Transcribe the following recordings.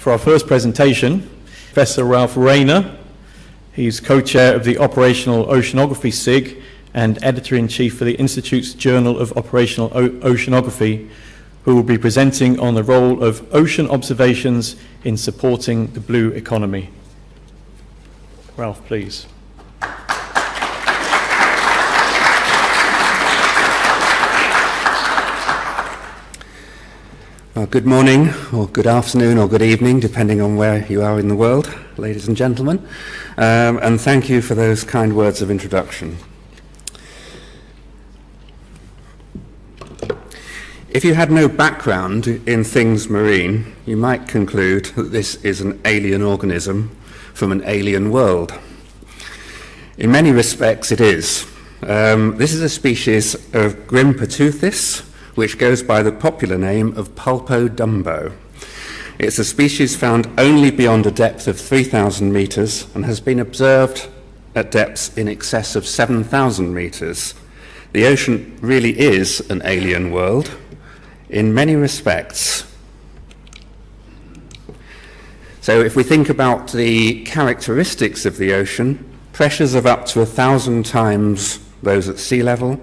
For our first presentation, Professor Ralph Rayner. He's co-chair of the Operational Oceanography SIG and editor-in-chief for the Institute's Journal of Operational Oceanography, who will be presenting on the role of ocean observations in supporting the blue economy. Ralph, please. Well, good morning, or good afternoon, or good evening, depending on where you are in the world, ladies and gentlemen. And thank you for those kind words of introduction. If you had no background in things marine, you might conclude that this is an alien organism from an alien world. In many respects, it is. This is a species of Grimpoteuthis, which goes by the popular name of Pulpodumbo. It's a species found only beyond a depth of 3,000 meters and has been observed at depths in excess of 7,000 meters. The ocean really is an alien world in many respects. So if we think about the characteristics of the ocean, pressures of up to 1,000 times those at sea level.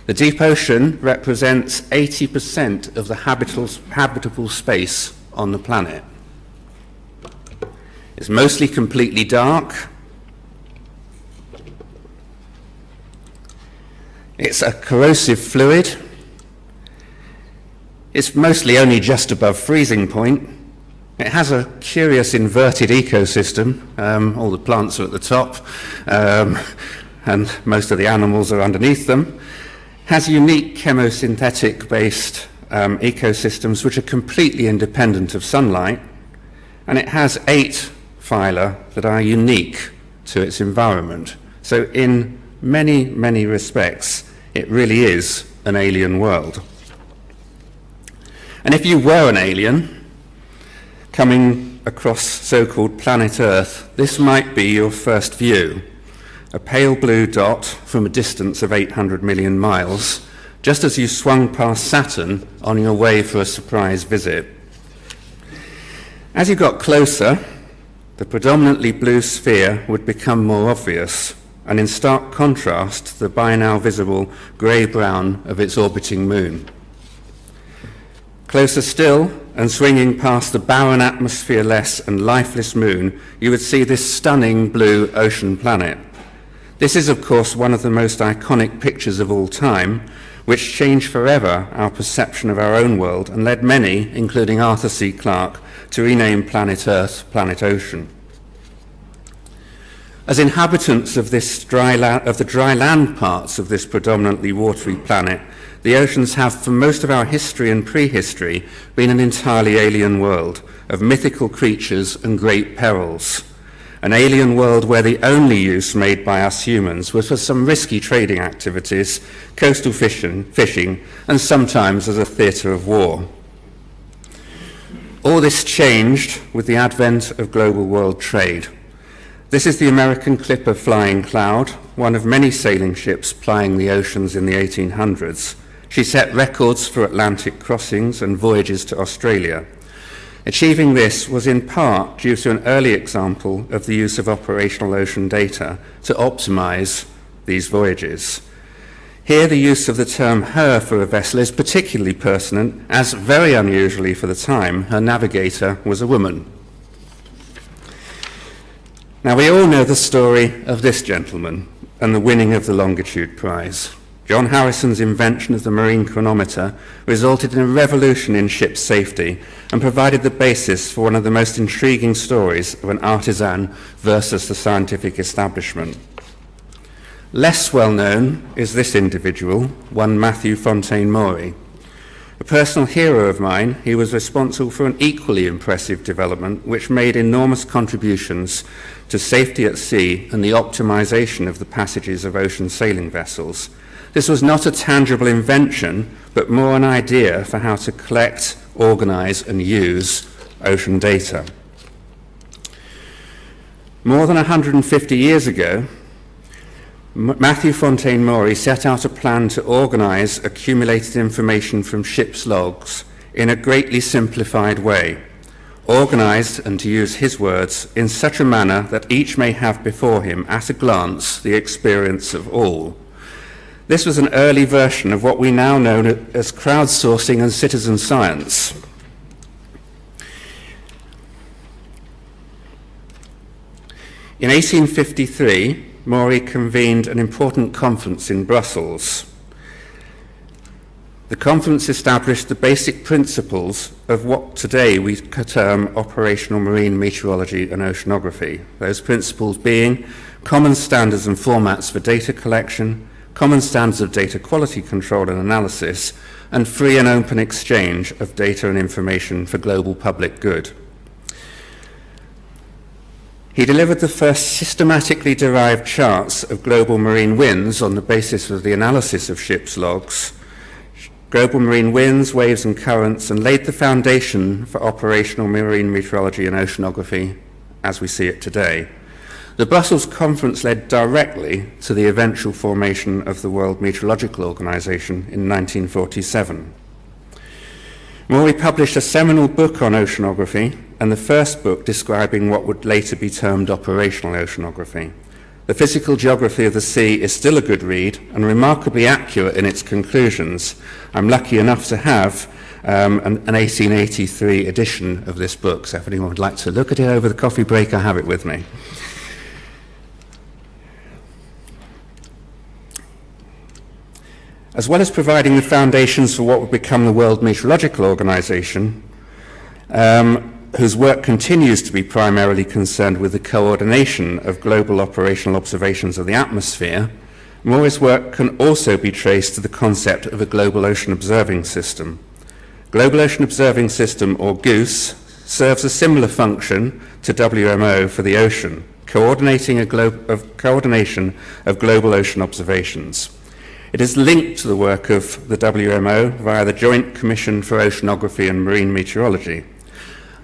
The deep ocean represents 80% of the habitable space on the planet. It's mostly completely dark. It's a corrosive fluid. It's mostly only just above freezing point. It has a curious inverted ecosystem. All the plants are at the top, and most of the animals are underneath them. Has unique chemosynthetic-based ecosystems which are completely independent of sunlight, and it has 8 phyla that are unique to its environment. So in many, many respects, it really is an alien world. And if you were an alien coming across so-called planet Earth, this might be your first view. A pale blue dot from a distance of 800 million miles, just as you swung past Saturn on your way for a surprise visit. As you got closer, the predominantly blue sphere would become more obvious, and in stark contrast, the by now visible grey-brown of its orbiting moon. Closer still, and swinging past the barren atmosphere-less and lifeless moon, you would see this stunning blue ocean planet. This is, of course, one of the most iconic pictures of all time, which changed forever our perception of our own world and led many, including Arthur C. Clarke, to rename planet Earth Planet Ocean. As inhabitants of the dry land parts of this predominantly watery planet, the oceans have, for most of our history and prehistory, been an entirely alien world of mythical creatures and great perils. An alien world where the only use made by us humans was for some risky trading activities, coastal fishing, and sometimes as a theatre of war. All this changed with the advent of global world trade. This is the American clipper Flying Cloud, one of many sailing ships plying the oceans in the 1800s. She set records for Atlantic crossings and voyages to Australia. Achieving this was in part due to an early example of the use of operational ocean data to optimize these voyages. Here, the use of the term her for a vessel is particularly pertinent, as very unusually for the time, her navigator was a woman. Now, we all know the story of this gentleman and the winning of the Longitude Prize. John Harrison's invention of the marine chronometer resulted in a revolution in ship safety and provided the basis for one of the most intriguing stories of an artisan versus the scientific establishment. Less well known is this individual, one Matthew Fontaine Maury. A personal hero of mine, he was responsible for an equally impressive development which made enormous contributions to safety at sea and the optimization of the passages of ocean sailing vessels. This was not a tangible invention, but more an idea for how to collect, organize, and use ocean data. More than 150 years ago, Matthew Fontaine Maury set out a plan to organize accumulated information from ships' logs in a greatly simplified way. organised, and to use his words, in such a manner that each may have before him, at a glance, the experience of all. This was an early version of what we now know as crowdsourcing and citizen science. In 1853, Maury convened an important conference in Brussels. The conference established the basic principles of what today we term operational marine meteorology and oceanography, those principles being common standards and formats for data collection, common standards of data quality control and analysis, and free and open exchange of data and information for global public good. He delivered the first systematically derived charts of global marine winds on the basis of the analysis of ships' logs, global marine winds, waves and currents, and laid the foundation for operational marine meteorology and oceanography as we see it today. The Brussels conference led directly to the eventual formation of the World Meteorological Organization in 1947. Maury published a seminal book on oceanography and the first book describing what would later be termed operational oceanography. The Physical Geography of the Sea is still a good read and remarkably accurate in its conclusions. I'm lucky enough to have an 1883 edition of this book, so if anyone would like to look at it over the coffee break, I have it with me. As well as providing the foundations for what would become the World Meteorological Organization, whose work continues to be primarily concerned with the coordination of global operational observations of the atmosphere, Maury's work can also be traced to the concept of a Global Ocean Observing System. Global Ocean Observing System, or GOOS, serves a similar function to WMO for the ocean, coordination of global ocean observations. It is linked to the work of the WMO via the Joint Commission for Oceanography and Marine Meteorology.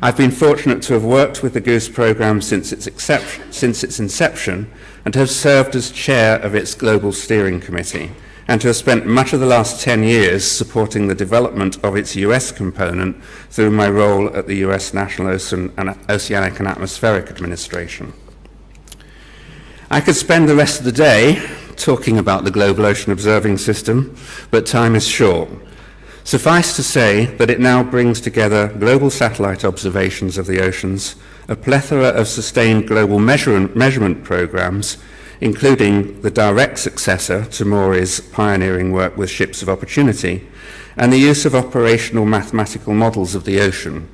I've been fortunate to have worked with the GOOS programme since its inception and to have served as chair of its Global Steering Committee and to have spent much of the last 10 years supporting the development of its US component through my role at the US National Oceanic and Atmospheric Administration. I could spend the rest of the day talking about the Global Ocean Observing System, but time is short. Suffice to say that it now brings together global satellite observations of the oceans, a plethora of sustained global measurement programs, including the direct successor to Maury's pioneering work with Ships of Opportunity, and the use of operational mathematical models of the ocean.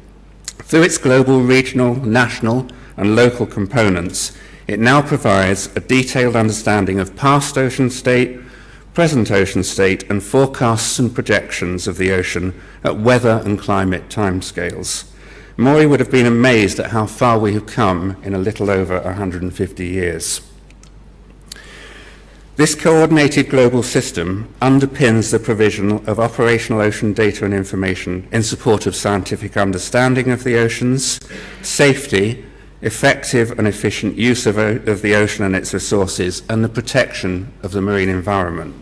Through its global, regional, national, and local components, it now provides a detailed understanding of past ocean state, present ocean state, and forecasts and projections of the ocean at weather and climate timescales. Maury would have been amazed at how far we have come in a little over 150 years. This coordinated global system underpins the provision of operational ocean data and information in support of scientific understanding of the oceans, safety, effective and efficient use of the ocean and its resources, and the protection of the marine environment.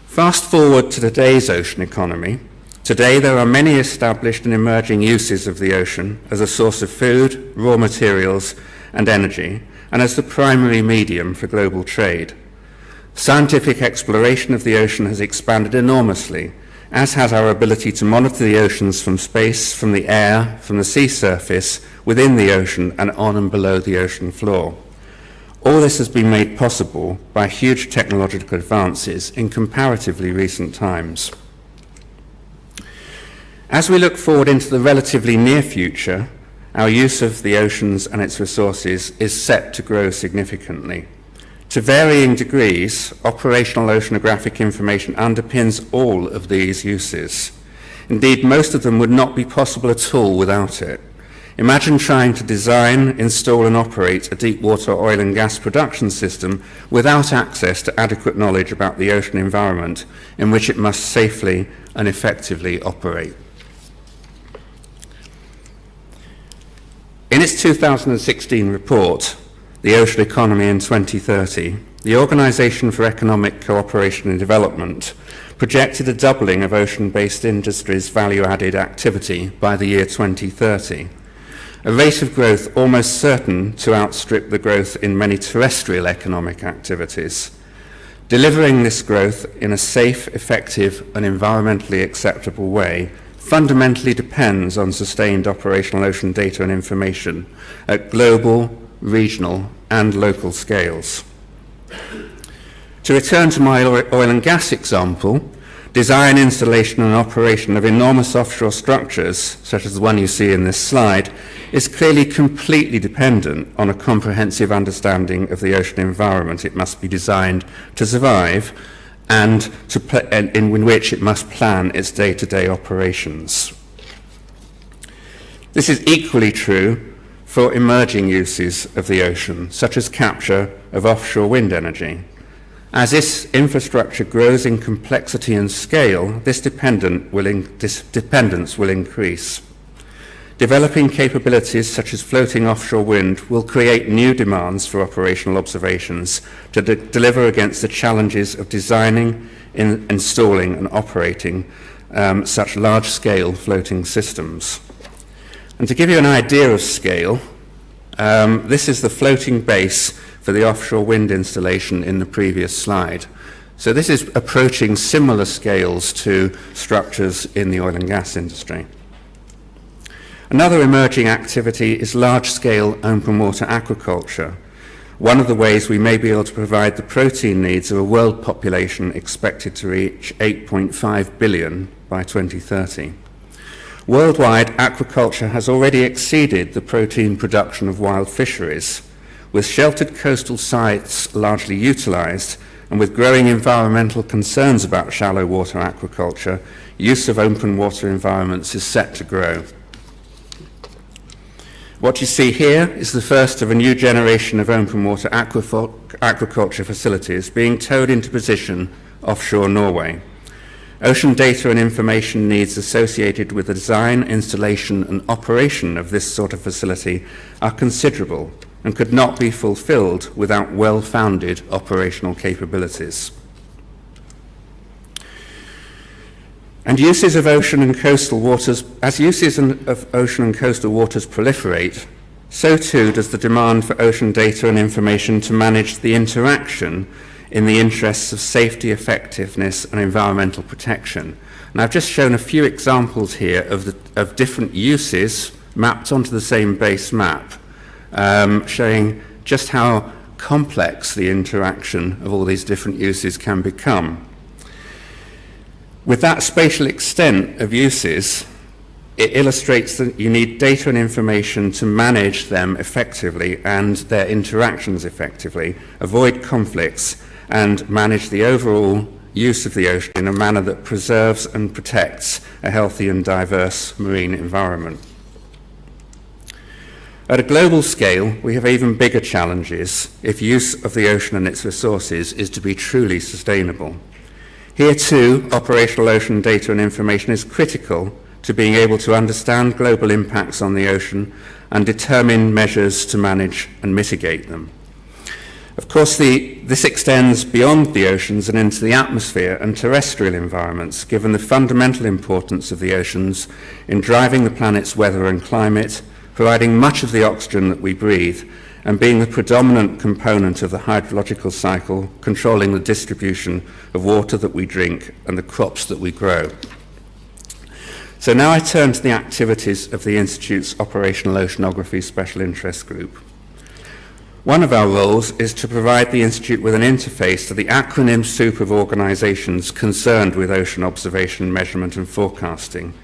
Fast forward to today's ocean economy. Today there are many established and emerging uses of the ocean as a source of food, raw materials, and energy, and as the primary medium for global trade. Scientific exploration of the ocean has expanded enormously, as has our ability to monitor the oceans from space, from the air, from the sea surface, within the ocean, and on and below the ocean floor. All this has been made possible by huge technological advances in comparatively recent times. As we look forward into the relatively near future, our use of the oceans and its resources is set to grow significantly. To varying degrees, operational oceanographic information underpins all of these uses. Indeed, most of them would not be possible at all without it. Imagine trying to design, install, and operate a deep-water oil and gas production system without access to adequate knowledge about the ocean environment in which it must safely and effectively operate. In its 2016 report, The Ocean Economy in 2030, the Organization for Economic Cooperation and Development projected a doubling of ocean-based industries' value-added activity by the year 2030, a rate of growth almost certain to outstrip the growth in many terrestrial economic activities. Delivering this growth in a safe, effective, and environmentally acceptable way fundamentally depends on sustained operational ocean data and information at global, regional, and local scales. To return to my oil and gas example, design, installation, and operation of enormous offshore structures, such as the one you see in this slide, is clearly completely dependent on a comprehensive understanding of the ocean environment it must be designed to survive and in which it must plan its day-to-day operations. This is equally true for emerging uses of the ocean, such as capture of offshore wind energy. As this infrastructure grows in complexity and scale, this dependence will increase. Developing capabilities such as floating offshore wind will create new demands for operational observations to deliver against the challenges of designing, installing and operating such large-scale floating systems. And to give you an idea of scale, this is the floating base for the offshore wind installation in the previous slide. So this is approaching similar scales to structures in the oil and gas industry. Another emerging activity is large-scale open water aquaculture, one of the ways we may be able to provide the protein needs of a world population expected to reach 8.5 billion by 2030. Worldwide, aquaculture has already exceeded the protein production of wild fisheries, with sheltered coastal sites largely utilised, and with growing environmental concerns about shallow water aquaculture, use of open water environments is set to grow. What you see here is the first of a new generation of open water aquaculture facilities being towed into position offshore Norway. Ocean data and information needs associated with the design, installation and operation of this sort of facility are considerable and could not be fulfilled without well-founded operational capabilities. And uses of ocean and coastal waters, as uses of ocean and coastal waters proliferate, so too does the demand for ocean data and information to manage the interaction in the interests of safety, effectiveness and environmental protection. And I've just shown a few examples here of different uses mapped onto the same base map, showing just how complex the interaction of all these different uses can become. With that spatial extent of uses, it illustrates that you need data and information to manage them effectively and their interactions effectively, avoid conflicts, and manage the overall use of the ocean in a manner that preserves and protects a healthy and diverse marine environment. At a global scale, we have even bigger challenges if use of the ocean and its resources is to be truly sustainable. Here too, operational ocean data and information is critical to being able to understand global impacts on the ocean and determine measures to manage and mitigate them. Of course, this extends beyond the oceans and into the atmosphere and terrestrial environments, given the fundamental importance of the oceans in driving the planet's weather and climate, providing much of the oxygen that we breathe, and being the predominant component of the hydrological cycle, controlling the distribution of water that we drink and the crops that we grow. So now I turn to the activities of the Institute's Operational Oceanography Special Interest Group. One of our roles is to provide the Institute with an interface to the acronym soup of organisations concerned with ocean observation, measurement and forecasting,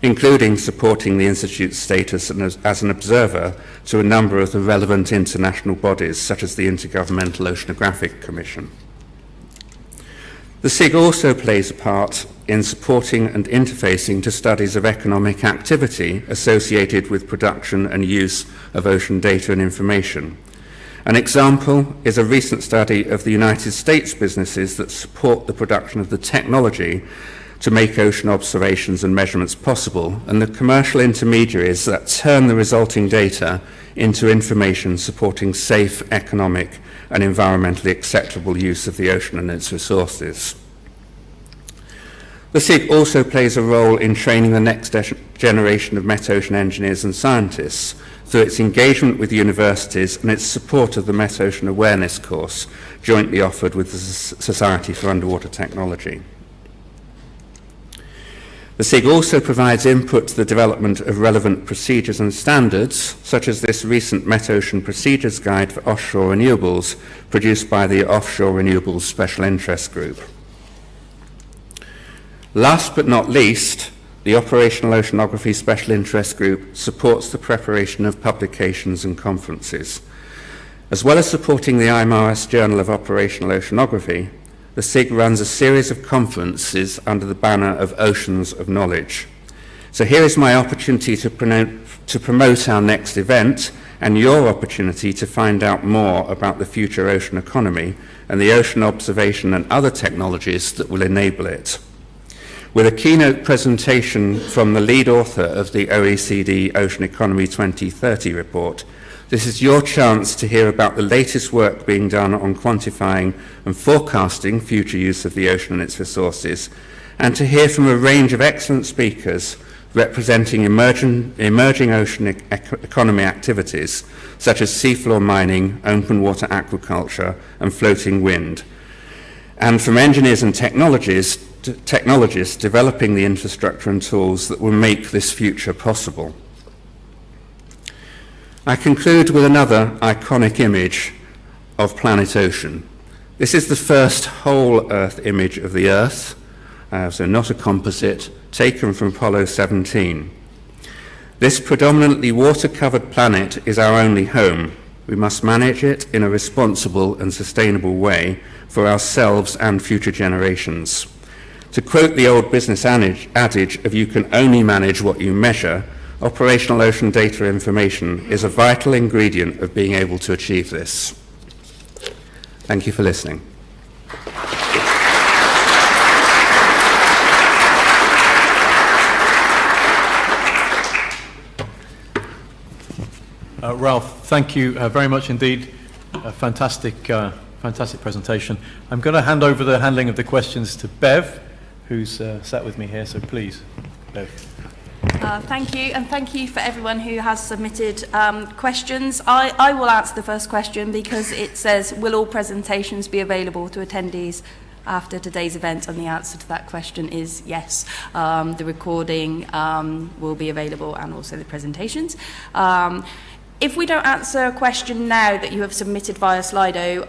including supporting the Institute's status as an observer to a number of the relevant international bodies, such as the Intergovernmental Oceanographic Commission. The SIG also plays a part in supporting and interfacing to studies of economic activity associated with production and use of ocean data and information. An example is a recent study of the United States businesses that support the production of the technology to make ocean observations and measurements possible, and the commercial intermediaries that turn the resulting data into information supporting safe, economic, and environmentally acceptable use of the ocean and its resources. The SIG also plays a role in training the next generation of metocean engineers and scientists through its engagement with universities and its support of the Metocean Awareness course, jointly offered with the Society for Underwater Technology. The SIG also provides input to the development of relevant procedures and standards, such as this recent Metocean Procedures Guide for Offshore Renewables, produced by the Offshore Renewables Special Interest Group. Last but not least, the Operational Oceanography Special Interest Group supports the preparation of publications and conferences. As well as supporting the IMarEST Journal of Operational Oceanography, the SIG runs a series of conferences under the banner of Oceans of Knowledge. So here is my opportunity to promote our next event, and your opportunity to find out more about the future ocean economy and the ocean observation and other technologies that will enable it. With a keynote presentation from the lead author of the OECD Ocean Economy 2030 report, this is your chance to hear about the latest work being done on quantifying and forecasting future use of the ocean and its resources, and to hear from a range of excellent speakers representing emerging ocean economy activities, such as seafloor mining, open water aquaculture, and floating wind, and from engineers and technologists developing the infrastructure and tools that will make this future possible. I conclude with another iconic image of planet Ocean. This is the first whole Earth image of the Earth, so not a composite, taken from Apollo 17. This predominantly water-covered planet is our only home. We must manage it in a responsible and sustainable way for ourselves and future generations. To quote the old business adage of "you can only manage what you measure," operational ocean data information is a vital ingredient of being able to achieve this. Thank you for listening. Ralph, thank you very much indeed. A fantastic presentation. I'm going to hand over the handling of the questions to Bev, who's sat with me here, so please, Bev. Thank you, and thank you for everyone who has submitted questions. I will answer the first question because it says, will all presentations be available to attendees after today's event? And the answer to that question is yes. The recording will be available, and also the presentations. If we don't answer a question now that you have submitted via Slido,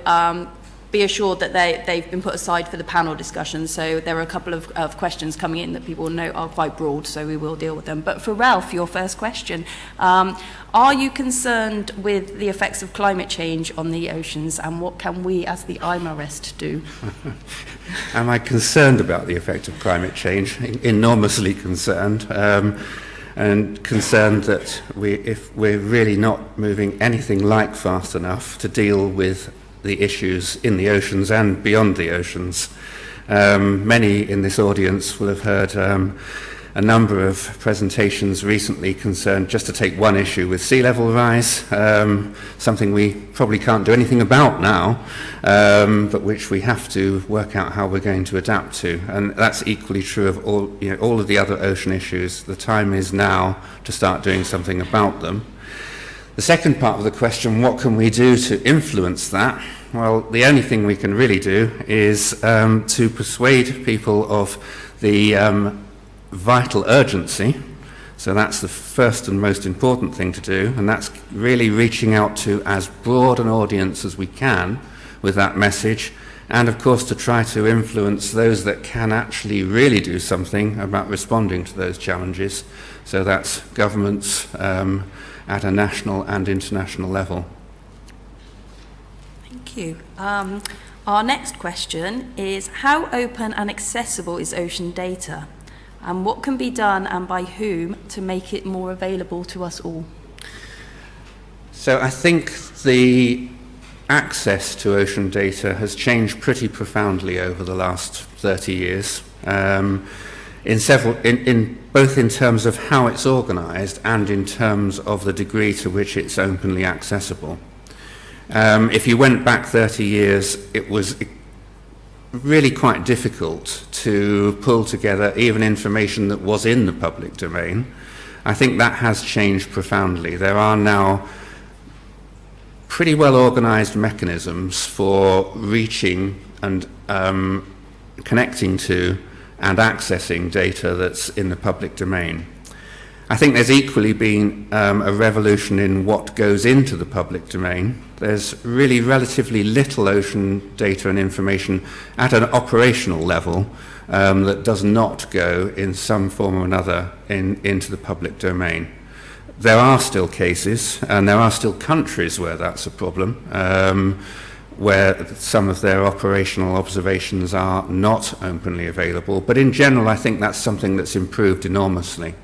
be assured that they've been put aside for the panel discussion. So there are a couple of questions coming in that people know are quite broad, so we will deal with them. But for Ralph, your first question, are you concerned with the effects of climate change on the oceans, and what can we as the IMarEST do? Am I concerned about the effect of climate change? Enormously concerned. And concerned that if we're really not moving anything like fast enough to deal with the issues in the oceans and beyond the oceans. Many in this audience will have heard a number of presentations recently concerned, just to take one issue, with sea level rise, something we probably can't do anything about now, but which we have to work out how we're going to adapt to. And that's equally true of all of the other ocean issues. The time is now to start doing something about them. The second part of the question, what can we do to influence that? Well, the only thing we can really do is to persuade people of the vital urgency. So that's the first and most important thing to do, and that's really reaching out to as broad an audience as we can with that message, and of course to try to influence those that can actually really do something about responding to those challenges. So that's governments, at a national and international level. Thank you. Our next question is, how open and accessible is ocean data? And what can be done, and by whom, to make it more available to us all? So I think the access to ocean data has changed pretty profoundly over the last 30 years. Both in terms of how it's organised and in terms of the degree to which it's openly accessible. If you went back 30 years, it was really quite difficult to pull together even information that was in the public domain. I think that has changed profoundly. There are now pretty well organised mechanisms for reaching and connecting to and accessing data that's in the public domain. I think there's equally been a revolution in what goes into the public domain. There's really relatively little ocean data and information at an operational level that does not go in some form or another into the public domain. There are still cases, and there are still countries where that's a problem, where some of their operational observations are not openly available. But in general, I think that's something that's improved enormously.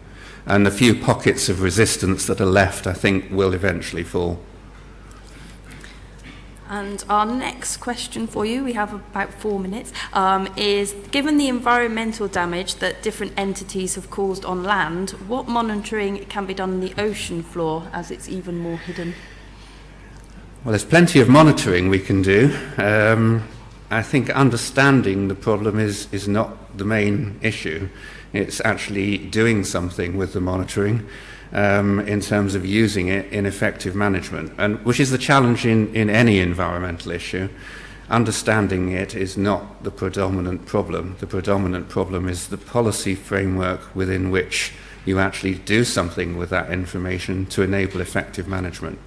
And the few pockets of resistance that are left, I think, will eventually fall. And our next question for you, we have about 4 minutes, is given the environmental damage that different entities have caused on land, what monitoring can be done on the ocean floor as it's even more hidden? Well, there's plenty of monitoring we can do. I think understanding the problem is not the main issue. It's actually doing something with the monitoring in terms of using it in effective management, and which is the challenge in any environmental issue. Understanding it is not the predominant problem. The predominant problem is the policy framework within which you actually do something with that information to enable effective management.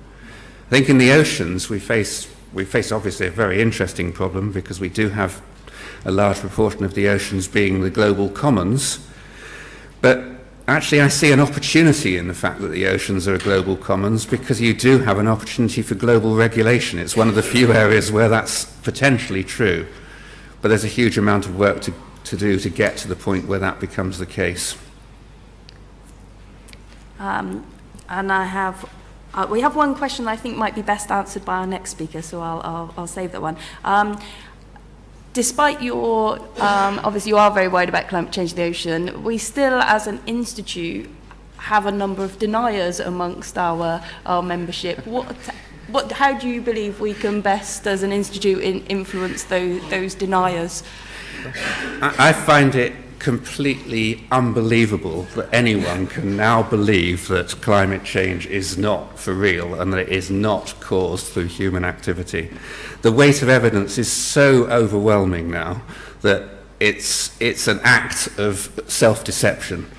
I think in the oceans we face obviously a very interesting problem, because we do have a large proportion of the oceans being the global commons. But actually I see an opportunity in the fact that the oceans are a global commons, because you do have an opportunity for global regulation. It's one of the few areas where that's potentially true. But there's a huge amount of work to do to get to the point where that becomes the case. And we have one question that I think might be best answered by our next speaker, so I'll save that one. Despite your, obviously you are very worried about climate change in the ocean, we still as an institute have a number of deniers amongst our membership. How do you believe we can best as an institute influence those deniers? I find it completely unbelievable that anyone can now believe that climate change is not for real and that it is not caused through human activity. The weight of evidence is so overwhelming now that it's an act of self-deception.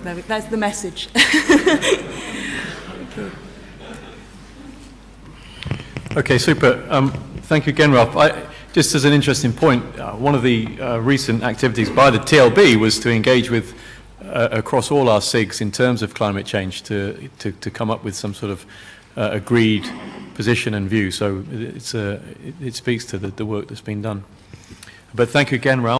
That's the message. Okay, super. Thank you again, Ralph. Just as an interesting point, one of the recent activities by the TLB was to engage with across all our SIGs in terms of climate change to come up with some sort of agreed position and view. So it speaks to the work that's been done. But thank you again, Ralph.